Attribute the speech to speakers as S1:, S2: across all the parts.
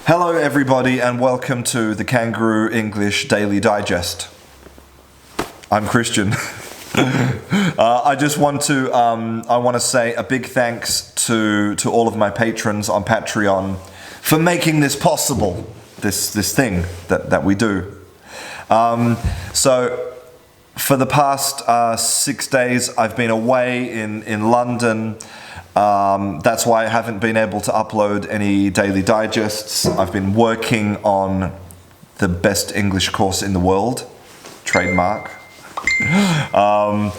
S1: Hello everybody and welcome to the Canguro English Daily Digest. I'm Christian. I just want to say a big thanks to all of my patrons on Patreon for making this possible, this thing that we do. So for the past 6 days I've been away in London. That's why I haven't been able to upload any daily digests. I've been working on the best English course in the world, trademark. Yeah,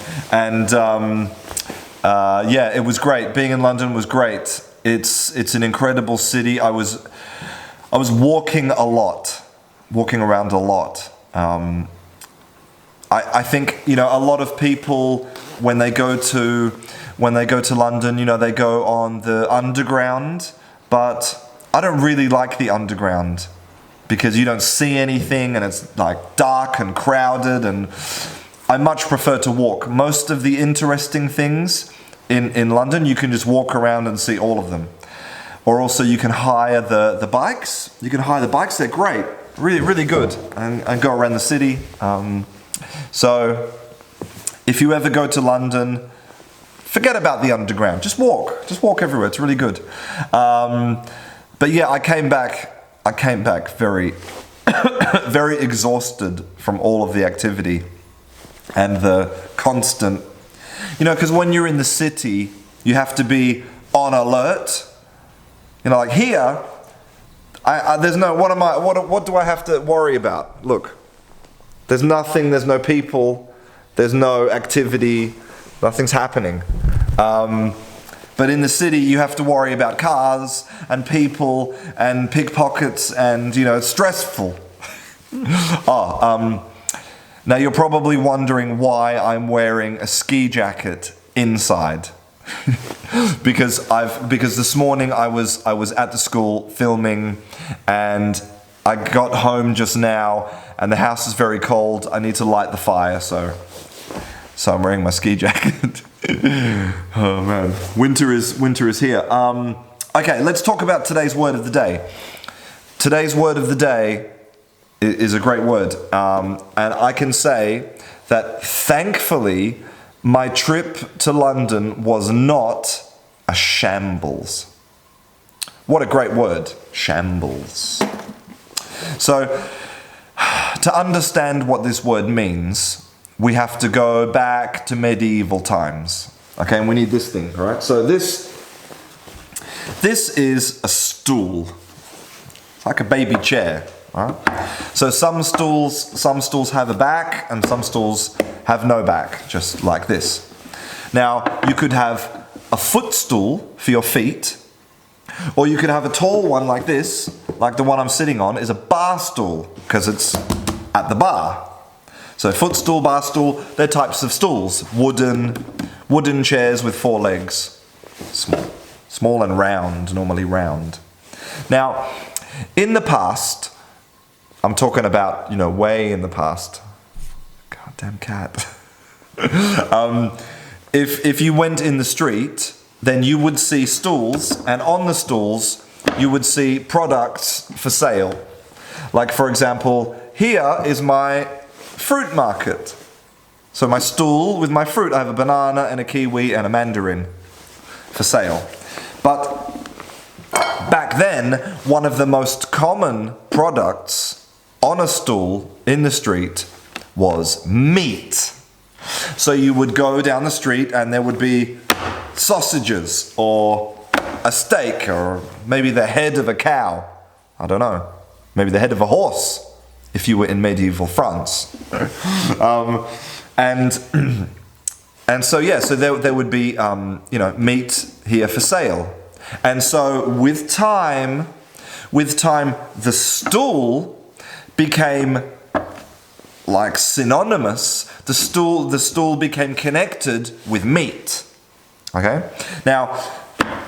S1: it was great. Being in London was great. It's an incredible city. I was walking around a lot. I think, a lot of people when they go to London, they go on the underground, but I don't really like the underground because you don't see anything and it's like dark and crowded, and I much prefer to walk. Most of the interesting things in London, you can just walk around and see all of them. Or also you can hire the bikes. You can hire the bikes, they're great, really, really good, and go around the city. So if you ever go to London, forget about the underground. Just walk everywhere. It's really good. But yeah, I came back very, very exhausted from all of the activity and the constant. Because when you're in the city, you have to be on alert. Like here, there's no. What do I have to worry about? Look, there's nothing. There's no people. There's no activity. Nothing's happening. But in the city, you have to worry about cars and people and pickpockets, and it's stressful. Now you're probably wondering why I'm wearing a ski jacket inside. because this morning I was at the school filming, and I got home just now, and the house is very cold. I need to light the fire, so I'm wearing my ski jacket. Oh man, winter is here. Okay, let's talk about today's word of the day. Today's word of the day is a great word, and I can say that thankfully my trip to London was not a shambles. What a great word, shambles. So, to understand what this word means, we have to go back to medieval times. Okay, and we need this thing, all right? So this is a stool. It's like a baby chair, all right? So some stools have a back and some stools have no back, just like this. Now, you could have a footstool for your feet, or you could have a tall one like this, like the one I'm sitting on, is a bar stool, because it's at the bar. So footstool, bar stool, they're types of stools. Wooden chairs with 4 legs. Small and round, normally round. Now, in the past, I'm talking about, way in the past. Goddamn cat. If you went in the street, then you would see stools, and on the stools, you would see products for sale. Like, for example, here is my fruit market. So my stool with my fruit, I have a banana and a kiwi and a mandarin for sale. But back then, one of the most common products on a stool in the street was meat. So you would go down the street and there would be sausages or a steak or maybe the head of a cow. I don't know. Maybe the head of a horse, if you were in medieval France. And so there would be meat here for sale. And so with time the stool became like synonymous. The stool became connected with meat. Okay? Now,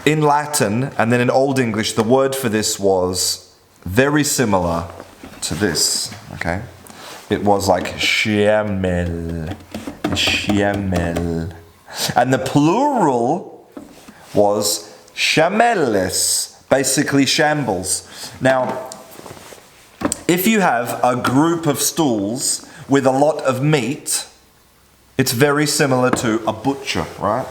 S1: in Latin and then in Old English, the word for this was very similar to this, okay? It was like shamel. And the plural was shamelles, basically shambles. Now, if you have a group of stools with a lot of meat, it's very similar to a butcher, right?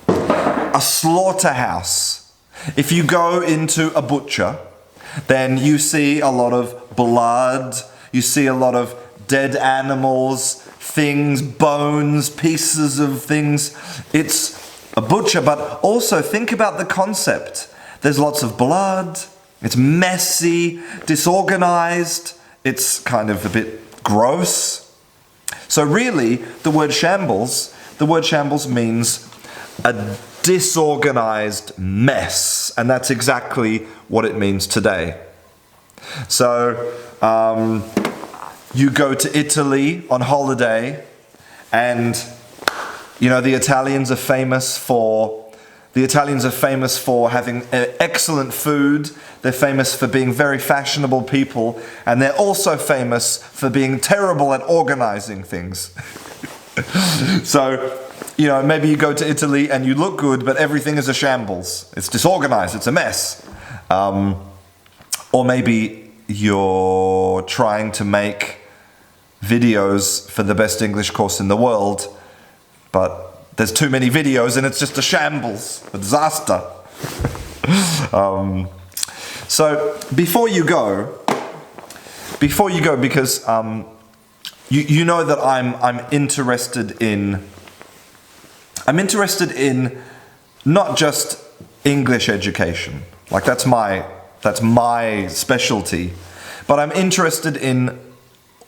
S1: A slaughterhouse. If you go into a butcher, then you see a lot of blood, you see a lot of dead animals, things, bones, pieces of things. It's a butcher, but also think about the concept. There's lots of blood, it's messy, disorganized, it's kind of a bit gross. So really, the word shambles means a disorganized mess, and that's exactly what it means today. So you go to Italy on holiday, and the Italians are famous for having excellent food. They're famous for being very fashionable people, and they're also famous for being terrible at organizing things. So maybe you go to Italy and you look good, but everything is a shambles. It's disorganized, it's a mess. Or maybe you're trying to make videos for the best English course in the world, but there's too many videos and it's just a shambles, a disaster. So before you go, because you know that I'm interested in not just English education, like that's my specialty, but I'm interested in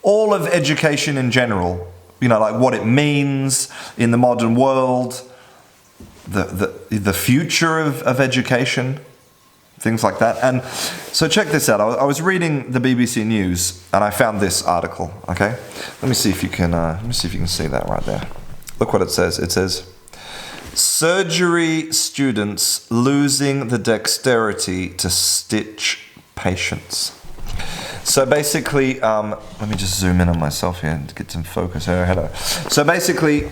S1: all of education in general, like what it means in the modern world, the future of education, things like that. And so check this out. I was reading the BBC News and I found this article. Okay, let me see if you can see that right there. Look what it says. It says, surgery students losing the dexterity to stitch patients. So basically, let me just zoom in on myself here and get some focus here. Hello. So basically,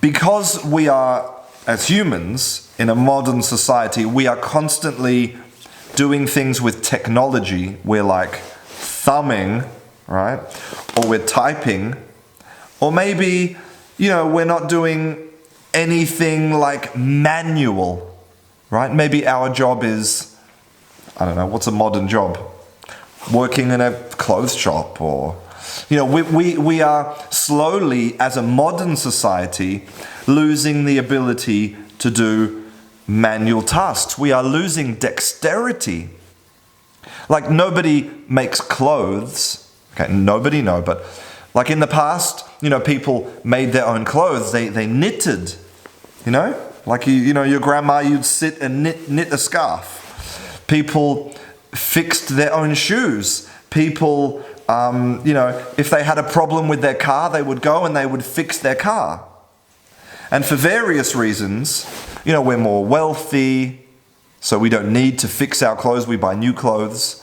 S1: because we are, as humans, in a modern society, we are constantly doing things with technology. We're like thumbing, right? Or we're typing. Or maybe, we're not doing anything like manual, right? Maybe our job is, I don't know, what's a modern job? Working in a clothes shop, or we are slowly, as a modern society, losing the ability to do manual tasks. We are losing dexterity. Like nobody makes clothes. Okay, nobody, no, but like in the past, people made their own clothes. They knitted, like your grandma, you'd sit and knit a scarf. People fixed their own shoes. People, if they had a problem with their car, they would go and they would fix their car. And for various reasons, we're more wealthy, so we don't need to fix our clothes, we buy new clothes.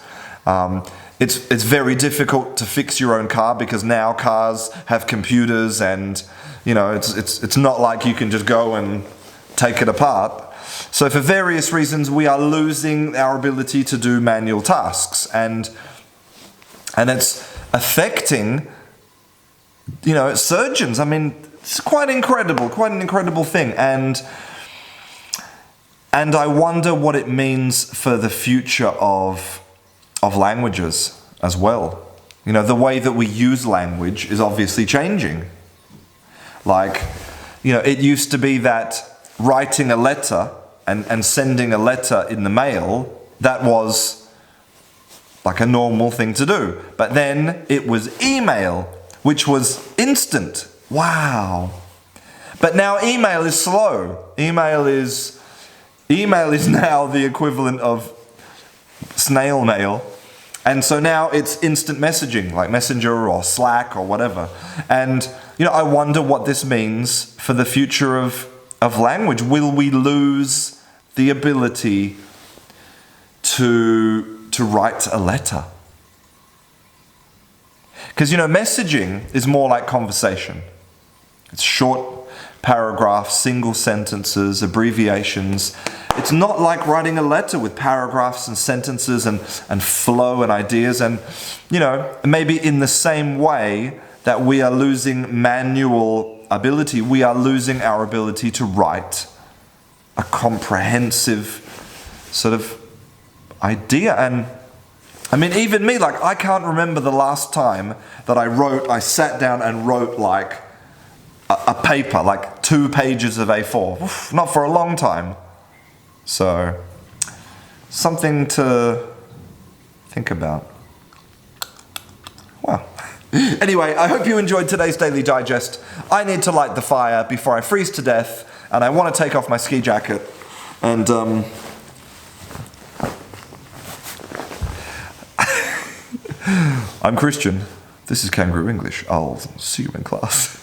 S1: It's very difficult to fix your own car because now cars have computers and, it's not like you can just go and take it apart. So for various reasons, we are losing our ability to do manual tasks, and it's affecting, surgeons. I mean, it's quite an incredible thing, and I wonder what it means for the future of languages as well. The way that we use language is obviously changing. Like, it used to be that writing a letter and sending a letter in the mail, that was like a normal thing to do. But then it was email, which was instant. Wow. But now email is slow. Email is now the equivalent of snail mail. And so now it's instant messaging, like Messenger or Slack or whatever. And, I wonder what this means for the future of language. Will we lose the ability to write a letter? Because, messaging is more like conversation. It's short paragraphs, single sentences, abbreviations. It's not like writing a letter with paragraphs and sentences and flow and ideas. And, maybe in the same way that we are losing manual ability, we are losing our ability to write a comprehensive sort of idea. And I mean, even me, like, I can't remember the last time that I sat down and wrote like a paper, like 2 pages of A4. Oof, not for a long time. So, something to think about. Wow. Anyway, I hope you enjoyed today's Daily Digest. I need to light the fire before I freeze to death, and I want to take off my ski jacket. And, I'm Christian. This is Canguro English. I'll see you in class.